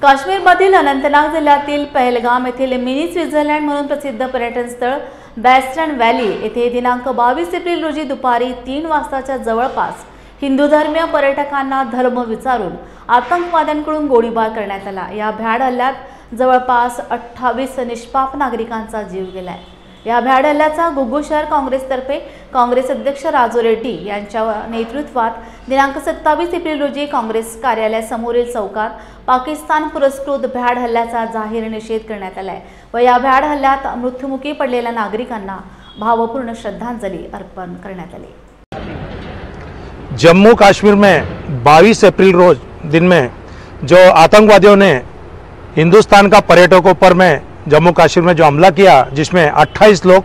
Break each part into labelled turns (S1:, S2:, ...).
S1: काश्मीरमधील अनंतनाग जिल्ह्यातील पहलगाम येथील मिनी स्वित्झर्लंड म्हणून प्रसिद्ध पर्यटन स्थळ वेस्टर्न व्हॅली येथे दिनांक 22 एप्रिल रोजी दुपारी 3 वाजताच्या जवळपास हिंदू धर्मीय पर्यटकांना धर्म विचारून आतंकवाद्यांकडून गोळीबार करण्यात आला। या भ्याड हल्ल्यात जवळपास 28 निष्पाप नागरिकांचा जीव गेलाय। या भ्याड हल्ल्याचा घुग्गू शहर काँग्रेसतर्फे काँग्रेस अध्यक्ष राजू रेड्डी यांच्या नेतृत्वात दिनांक 27 एप्रिल रोजी काँग्रेस कार्यालयासमोरील चौकात पाकिस्तान पुरस्कृत भ्याड हल्ल्याचा जाहीर निषेध करण्यात आलाय व या भ्याड हल्ल्यात मृत्युमुखी पडलेल्या नागरिकांना भावपूर्ण श्रद्धांजली अर्पण करण्यात आली।
S2: जम्मू कश्मीर में 22 अप्रैल रोज दिन में जो आतंकवादियों ने हिंदुस्तान का पर्यटकों पर में जम्मू कश्मीर में जो हमला किया, जिसमें 28 लोग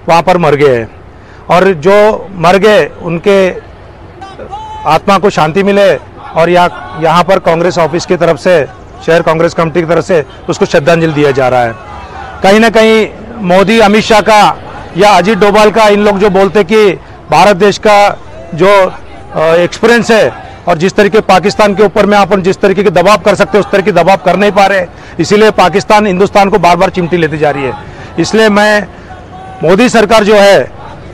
S2: वहाँ पर मर गए हैं और जो मर गए उनके आत्मा को शांति मिले और यहाँ पर कांग्रेस ऑफिस की तरफ से, शहर कांग्रेस कमेटी की तरफ से उसको श्रद्धांजलि दिया जा रहा है। कहीं ना कहीं मोदी, अमित शाह का या अजीत डोभाल का, इन लोग जो बोलते कि भारत देश का जो एक्सपीरियंस है और जिस तरीके पाकिस्तान के ऊपर में अपन जिस तरीके के दबाव कर सकते हैं उस तरह की दबाव कर नहीं पा रहे, इसीलिए पाकिस्तान हिंदुस्तान को बार बार चिमटी लेती जा रही है। इसलिए मैं मोदी सरकार जो है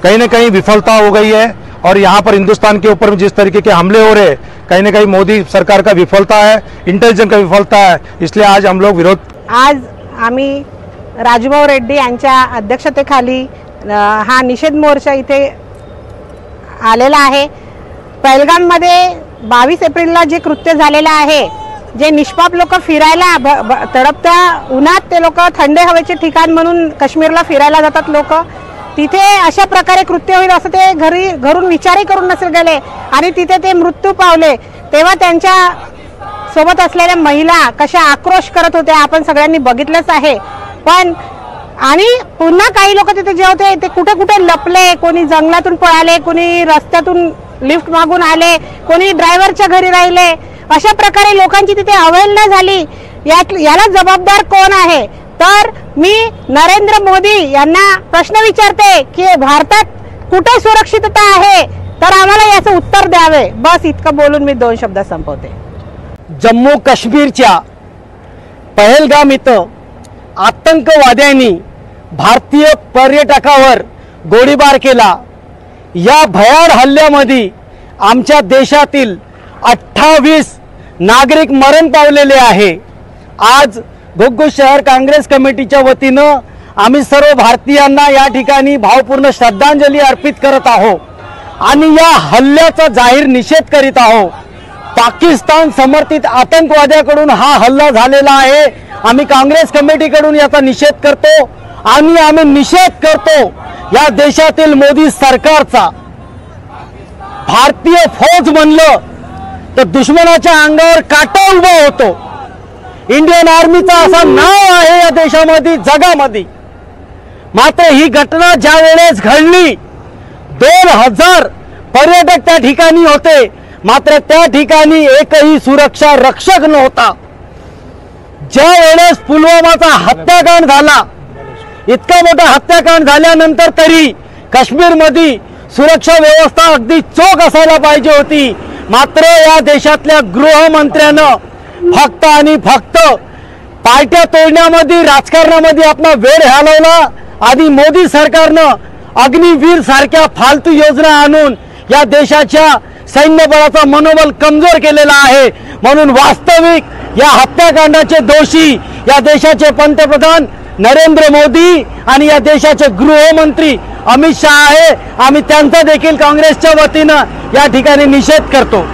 S2: कहीं ना कहीं विफलता हो गई है और यहाँ पर हिंदुस्तान के ऊपर में जिस तरीके के हमले हो रहे कहीं ना कहीं मोदी सरकार का विफलता है, इंटेलिजन्स का विफलता है। इसलिए आज हम लोग विरोध,
S3: आज आम्ही राजूभाऊ रेड्डी यांच्या अध्यक्षतेखाली हा निषेध मोर्चा इथे आलेला आहे। पहलगाममध्ये 22 एप्रिलला जे कृत्य झालेलं आहे, जे निष्पाप लोक फिरायला तडपत्या उन्हात, ते लोक थंड हवेचे ठिकाण म्हणून काश्मीरला फिरायला जातात लोक, तिथे अशा प्रकारे कृत्य होईल असं ते घरून विचारही करून नसेल गेले आणि तिथे ते मृत्यू पावले। तेव्हा त्यांच्या सोबत असलेल्या महिला कशा आक्रोश करत होत्या आपण सगळ्यांनी बघितलंच आहे। पण आणि पुन्हा काही लोक तिथे जे होते ते कुठे कुठे लपले, कोणी जंगलातून पळाले, कोणी रस्त्यातून लिफ्ट मागून आले, कोणी ड्रायव्हरच्या घरी राहिले। अशा प्रकारे लोकांची तिथे अवहेलना झाली। याला जबाबदार कोण आहे? तर मी नरेंद्र मोदी यांना प्रश्न विचारते की भारतात कुठे सुरक्षितता आहे, तर आम्हाला याचं उत्तर द्यावे। बस इतकं बोलून मी 2 शब्द संपवते।
S4: जम्मू काश्मीरच्या पहलगाम इथं आतंकवाद्यांनी भारतीय पर्यटकावर गोळीबार केला। या भयाड हल्ल्यामध्ये आमच्या देशातील 28 नागरिक मरण पावलेले आहे। आज घुग्गू शहर काँग्रेस कमिटीच्या वतीनं आम्ही सर्व भारतीयांना या ठिकाणी भावपूर्ण श्रद्धांजली अर्पित करत आहोत आणि या हल्ल्याचा जाहीर निषेध करीत आहोत। पाकिस्तान समर्थित आतंकवाद्याकडून हा हल्ला झालेला आहे। आम्ही काँग्रेस कमिटीकडून याचा निषेध करतो आणि आम्ही निषेध करतो या देशातील मोदी सरकारचा। भारतीय फौज म्हणलं तर दुश्मनाच्या अंगावर काटा उभा होतो। इंडियन आर्मीचा असं नाव आहे या देशामध्ये, जगामध्ये। मात्र ही घटना ज्या वेळेस घडली 2000 पर्यटक त्या ठिकाणी होते, मात्र त्या ठिकाणी एकही सुरक्षा रक्षक नव्हता। ज्या वेळेस पुलवामाचा हत्याकांड झाला, इतका मोठा हत्याकांड झाल्यानंतर तरी काश्मीरमध्ये सुरक्षा व्यवस्था अगदी चोख असायला पाहिजे होती। मात्र या देशातल्या गृहमंत्र्यानं फक्त आणि फक्त पार्ट्या तोडण्यामध्ये, राजकारणामध्ये आपला वेळ घालवला आणि मोदी सरकारनं अग्निवीर सारख्या फालतू योजना आणून या देशाच्या सैन्य बळाचा मनोबल कमजोर केलेला आहे। म्हणून वास्तविक या हत्याकांडाचे दोषी या देशाचे पंतप्रधान नरेंद्र मोदी आणि या देशाचे गृहमंत्री अमित शाह आहे। आम्ही त्यांचा देखील काँग्रेसच्या वतीनं या ठिकाणी निषेध करतो।